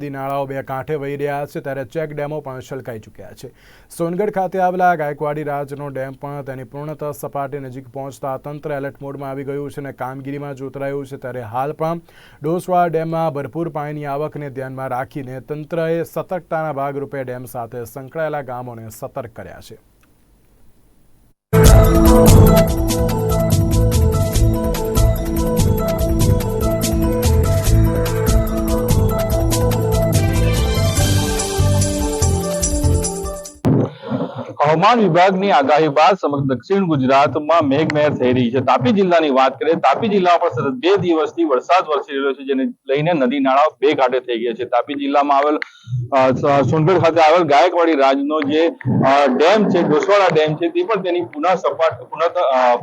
નદી નાળાઓ બે કાંઠે વહી રહ્યા છે ત્યારે ચેક ડેમો પણ છલકાઈ ચૂક્યા છે। સોનગઢ ખાતે આવેલા ગાયકવાડી રાજનો ડેમ પણ તેની પૂર્ણતઃ સપાટી નજીક પહોંચતા તંત્ર એલર્ટ મોડમાં આવી ગયું છે અને કામગીરીમાં જોતરાયું છે। ત્યારે હાલ પણ ડોસવાડા ડેમમાં ભરપૂર પાણીની આવકને ધ્યાનમાં રાખીને તંત્રએ સતર્કતાના ભાગરૂપે ડેમ સાથે સંકળાયેલા ગામોને સતર્ક કર્યા છે। હવામાન વિભાગની આગાહી બાદ સમગ્ર દક્ષિણ ગુજરાતમાં મેઘમહેર થઈ રહી છે। તાપી જિલ્લાની વાત કરીએ, તાપી જિલ્લામાં પણ સતત 2 દિવસથી વરસાદ વરસી રહ્યો છે, જેને લઈને નદી નાળાઓ બે કાંઠે થઈ ગયા છે। તાપી જિલ્લામાં આવેલ સોનગઢ ખાતે આવેલ ગાયકવાડી રાજનો જે ડેમ છે, ડોસવાડા ડેમ છે, તે પણ તેની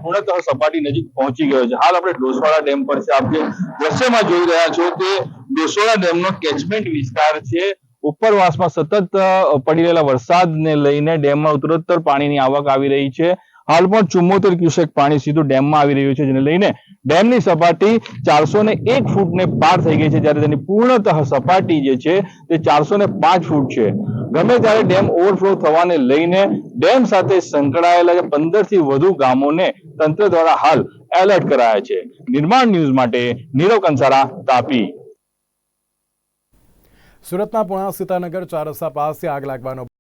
પૂર્ણતઃ સપાટી નજીક પહોંચી ગયો છે। હાલ આપણે ડોસવાડા ડેમ પર છે, આપ જે દ્રશ્યમાં જોઈ રહ્યા છો તે ડોસવાડા ડેમનો કેચમેન્ટ વિસ્તાર છે। ઉપરવાસમાં સતત પડી રહેલા વરસાદને લઈને ડેમમાં ઉત્તરોત્તર પાણીની આવક આવી રહી છે। હાલ પણ 74 ક્યુસેક પાણી સીધું ડેમમાં આવી રહ્યું છે, જેને લઈને ડેમની સપાટી 401 ફૂટને પાર થઈ ગઈ છે, જ્યારે તેની પૂર્ણતઃ સપાટી જે છે તે 405 ફૂટ છે। ગમે ત્યારે ડેમ ઓવરફ્લો થવાને લઈને ડેમ સાથે સંકળાયેલા 15 થી વધુ ગામોને તંત્ર દ્વારા હાલ એલર્ટ કરાયા છે। નિર્માણ ન્યૂઝ માટે નીરવ કંસારા, તાપી। સુરતના પુણા સીતાનગર ચાર રસ્તા પાસે આગ લાગવાનો